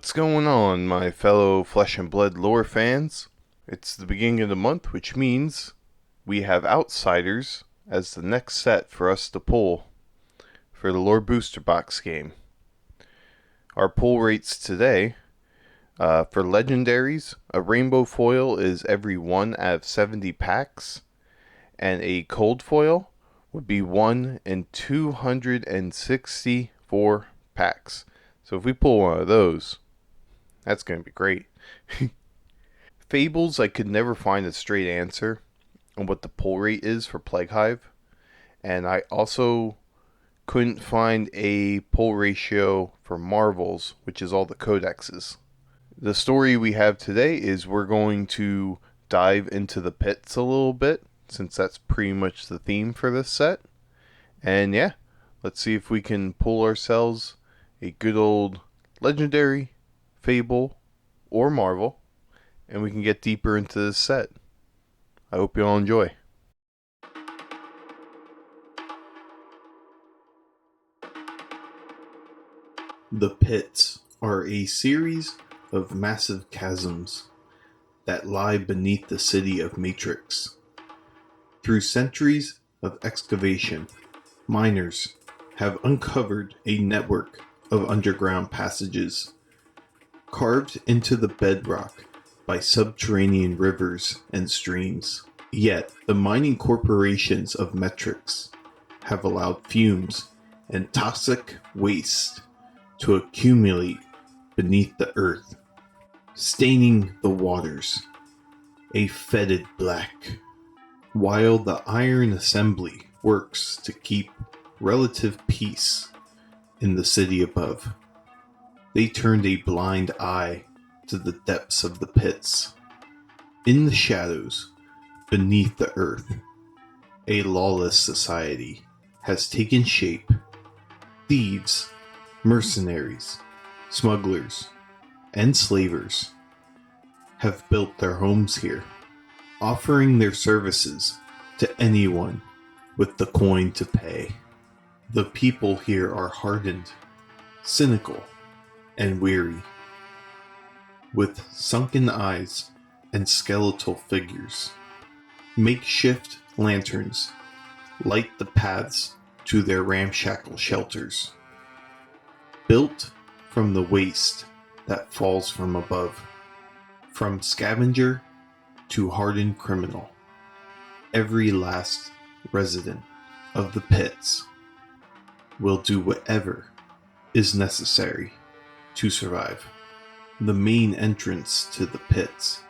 What's going on, my fellow Flesh and Blood lore fans? It's the beginning of the month, which means we have Outsiders as the next set for us to pull for the Lore Booster Box game. Our pull rates today, for Legendaries, a Rainbow Foil is every 1 out of 70 packs, and a Cold Foil would be 1 in 264 packs. So if we pull one of those, that's going to be great. Fables, I could never find a straight answer on what the pull rate is for Plague Hive. And I also couldn't find a pull ratio for Marvels, which is all the codexes. The story we have today is we're going to dive into the pits a little bit, since that's pretty much the theme for this set. And yeah, let's see if we can pull ourselves a good old Legendary, Fable, or Marvel, and we can get deeper into this set. I hope you all enjoy. The pits are a series of massive chasms that lie beneath the city of Matrix. Through centuries of excavation, miners have uncovered a network of underground passages carved into the bedrock by subterranean rivers and streams. Yet, the mining corporations of Matrix have allowed fumes and toxic waste to accumulate beneath the earth, staining the waters a fetid black. While the Iron Assembly works to keep relative peace in the city above, they turned a blind eye to the depths of the pits. In the shadows, beneath the earth, a lawless society has taken shape. Thieves, mercenaries, smugglers, and slavers have built their homes here, offering their services to anyone with the coin to pay. The people here are hardened, cynical, and weary, with sunken eyes and skeletal figures. Makeshift lanterns light the paths to their ramshackle shelters, built from the waste that falls from above. From scavenger to hardened criminal, every last resident of the pits will do whatever is necessary to survive. The main entrance to the pits,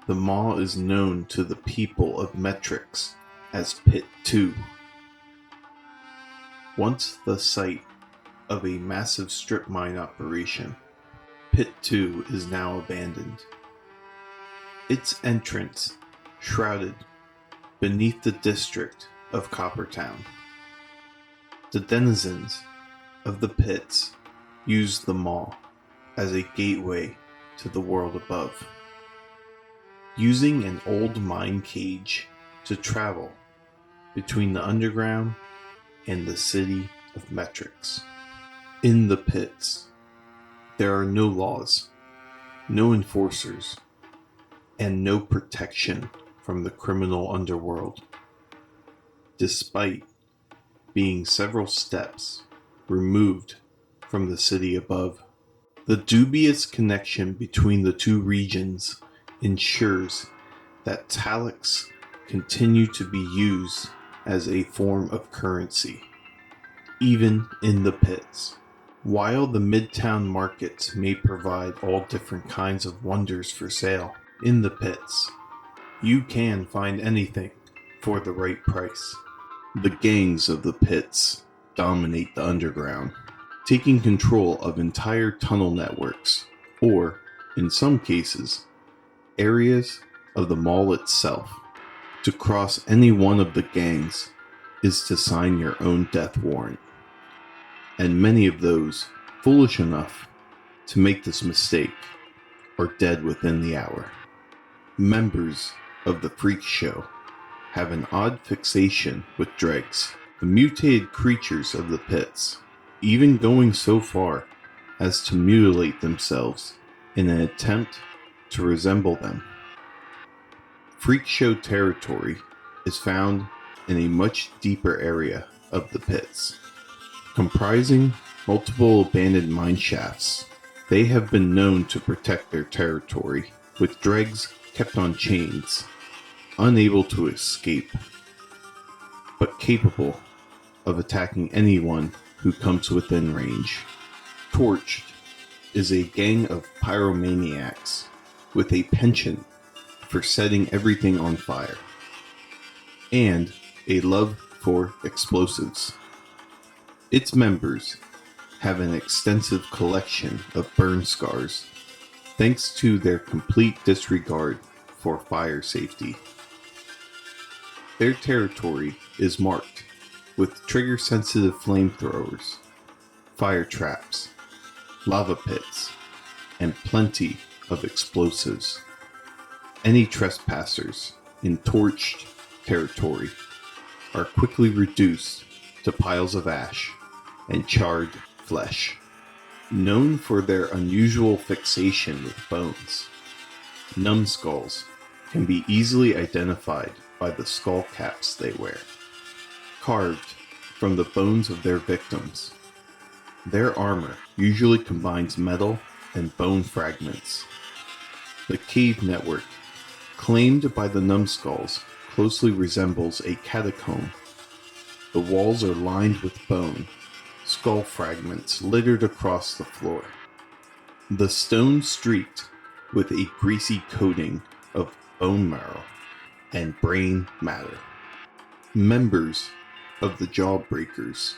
the maw, is known to the people of Matrix as Pit 2. Once the site of a massive strip mine operation, Pit 2 is now abandoned. Its entrance shrouded beneath the district of Coppertown. The denizens of the pits use the maw as a gateway to the world above, using an old mine cage to travel between the underground and the city of Matrix. In the pits, there are no laws, no enforcers, and no protection from the criminal underworld. Despite being several steps removed from the city above, the dubious connection between the two regions ensures that Taliks continue to be used as a form of currency, even in the pits. While the Midtown markets may provide all different kinds of wonders for sale, in the pits, you can find anything for the right price. The gangs of the pits dominate the underground, taking control of entire tunnel networks, or, in some cases, areas of the mall itself. To cross any one of the gangs is to sign your own death warrant, and many of those foolish enough to make this mistake are dead within the hour. Members of the Freak Show have an odd fixation with dregs, the mutated creatures of the pits, even going so far as to mutilate themselves in an attempt to resemble them. Freak show territory is found in a much deeper area of the pits, comprising multiple abandoned mine shafts. They have been known to protect their territory with dregs kept on chains, unable to escape, but capable of attacking anyone who comes within range. Torched is a gang of pyromaniacs with a penchant for setting everything on fire, and a love for explosives. Its members have an extensive collection of burn scars thanks to their complete disregard for fire safety. Their territory is marked with trigger-sensitive flamethrowers, fire traps, lava pits, and plenty of explosives. Any trespassers in torched territory are quickly reduced to piles of ash and charred flesh. Known for their unusual fixation with bones, numbskulls can be easily identified by the skull caps they wear, carved from the bones of their victims. Their armor usually combines metal and bone fragments. The cave network, claimed by the numbskulls, closely resembles a catacomb. The walls are lined with bone, skull fragments littered across the floor. The stone streaked with a greasy coating of bone marrow and brain matter. Members of the Jawbreakers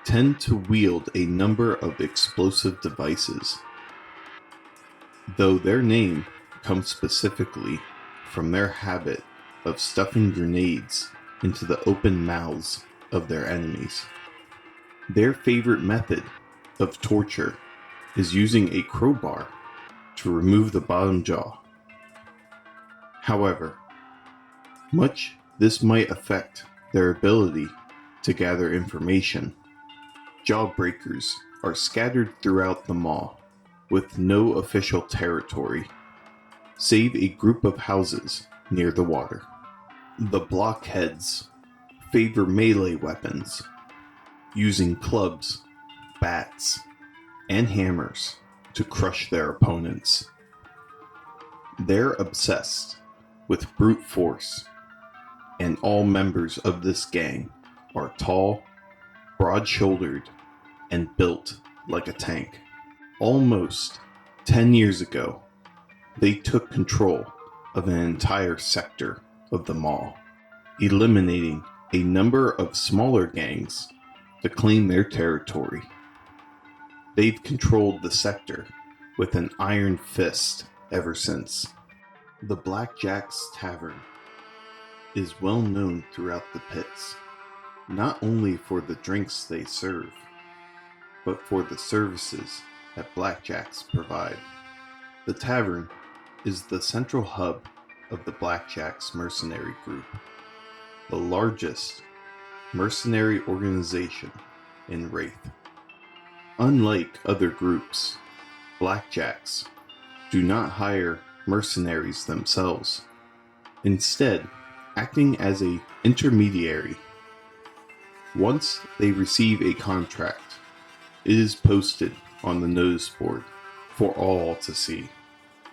tend to wield a number of explosive devices, though their name comes specifically from their habit of stuffing grenades into the open mouths of their enemies. Their favorite method of torture is using a crowbar to remove the bottom jaw. However, much this might affect their ability to gather information. Jawbreakers are scattered throughout the mall with no official territory, save a group of houses near the water. The blockheads favor melee weapons, using clubs, bats, and hammers to crush their opponents. They're obsessed with brute force, and all members of this gang are tall, broad-shouldered, and built like a tank. Almost 10 years ago, they took control of an entire sector of the mall, eliminating a number of smaller gangs to claim their territory. They've controlled the sector with an iron fist ever since. The Blackjack's Tavern is well known throughout the pits, not only for the drinks they serve, but for the services that Blackjacks provide. The tavern is the central hub of the Blackjacks Mercenary Group, the largest mercenary organization in Wraith. Unlike other groups, Blackjacks do not hire mercenaries themselves, instead acting as an intermediary. Once they receive a contract, it is posted on the notice board for all to see.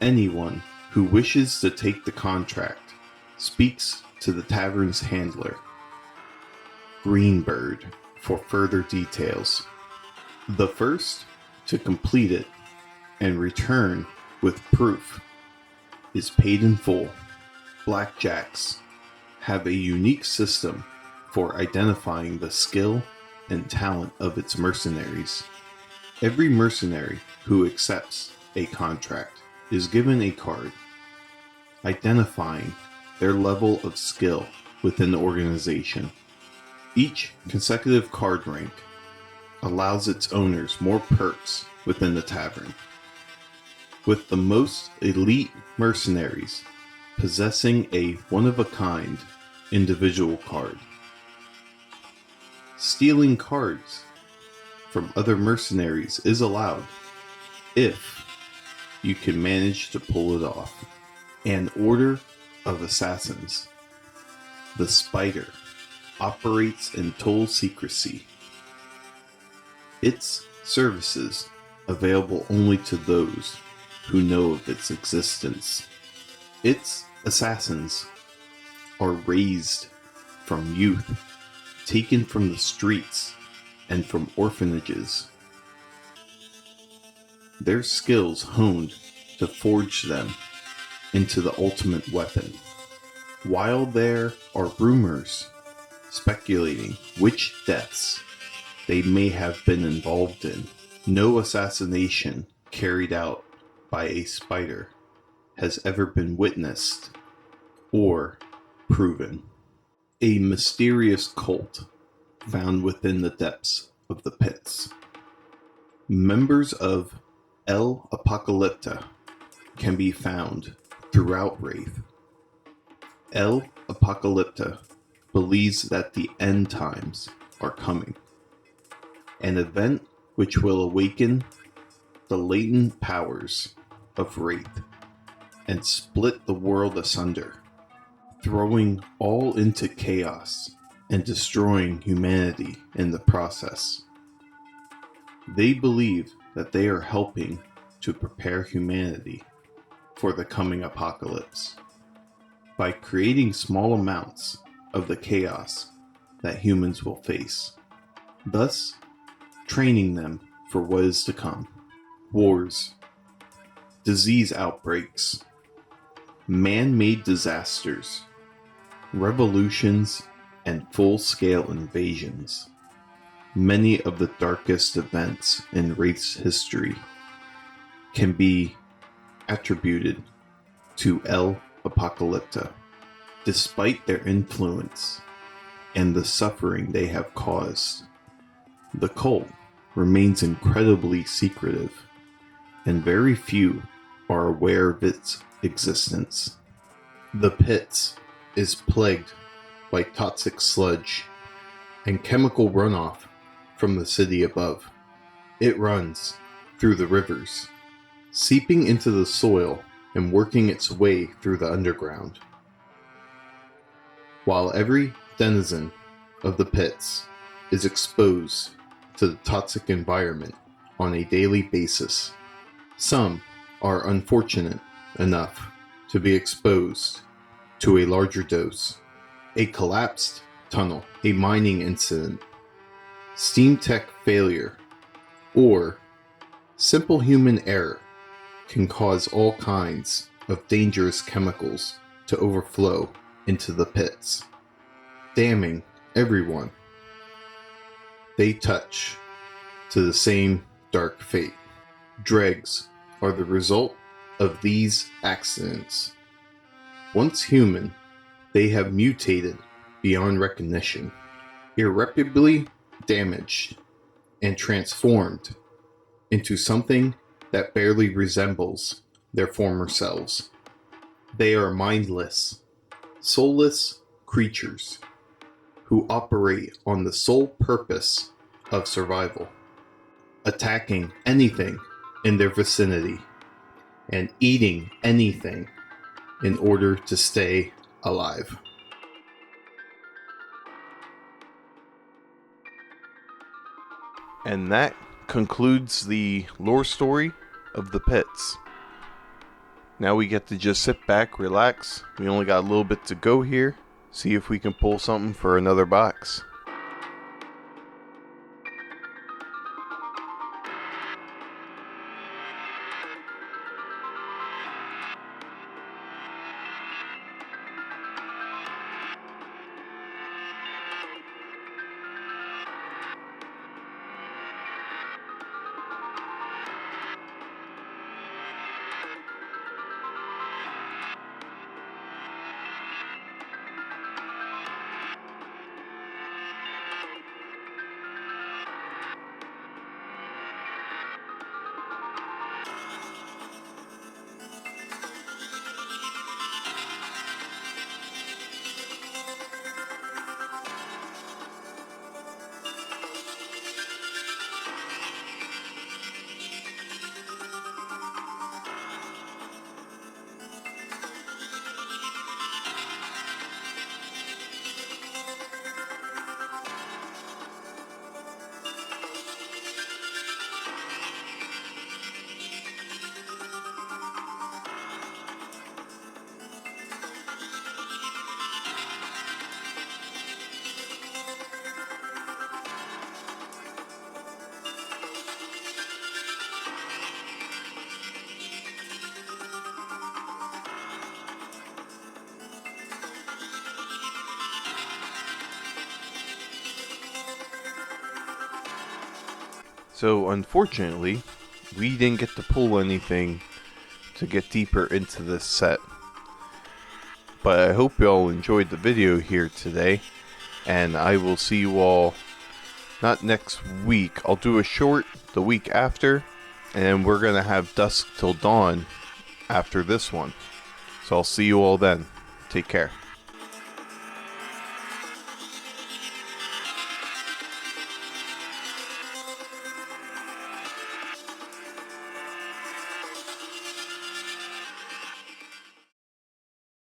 Anyone who wishes to take the contract speaks to the tavern's handler, Greenbird, for further details. The first to complete it and return with proof is paid in full. Blackjacks have a unique system for identifying the skill and talent of its mercenaries. Every mercenary who accepts a contract is given a card identifying their level of skill within the organization. Each consecutive card rank allows its owners more perks within the tavern, with the most elite mercenaries possessing a one-of-a-kind individual card. Stealing cards from other mercenaries is allowed, if you can manage to pull it off. An order of assassins. The Spider operates in total secrecy. Its services available only to those who know of its existence. Its assassins are raised from youth, taken from the streets and from orphanages. Their skills honed to forge them into the ultimate weapon. While there are rumors speculating which deaths they may have been involved in, no assassination carried out by a spider has ever been witnessed or proven. A mysterious cult found within the depths of the pits. Members of El Apocalypta can be found throughout Wraith. El Apocalypta believes that the end times are coming, an event which will awaken the latent powers of Wraith and split the world asunder, throwing all into chaos and destroying humanity in the process. They believe that they are helping to prepare humanity for the coming apocalypse by creating small amounts of the chaos that humans will face, thus training them for what is to come. Wars, disease outbreaks, man-made disasters, revolutions, and full-scale invasions. Many of the darkest events in Wraith's history can be attributed to El Apocalypta. Despite their influence and the suffering they have caused, the cult remains incredibly secretive, and very few are aware of its existence. The Pits is plagued by toxic sludge and chemical runoff from the city above. It runs through the rivers, seeping into the soil and working its way through the underground. While every denizen of the pits is exposed to the toxic environment on a daily basis, some are unfortunate enough to be exposed to a larger dose. A collapsed tunnel, a mining incident, steam tech failure, or simple human error can cause all kinds of dangerous chemicals to overflow into the pits, damning everyone they touch to the same dark fate. Dregs are the result of these accidents. Once human, they have mutated beyond recognition, irreparably damaged, and transformed into something that barely resembles their former selves. They are mindless, soulless creatures who operate on the sole purpose of survival, attacking anything in their vicinity and eating anything in order to stay alive. And that concludes the lore story of the Pits. Now we get to just sit back, relax. We only got a little bit to go here. See if we can pull something for another box. So unfortunately, we didn't get to pull anything to get deeper into this set. But I hope you all enjoyed the video here today, and I will see you all not next week. I'll do a short the week after, and we're gonna have Dusk Till Dawn after this one. So I'll see you all then. Take care.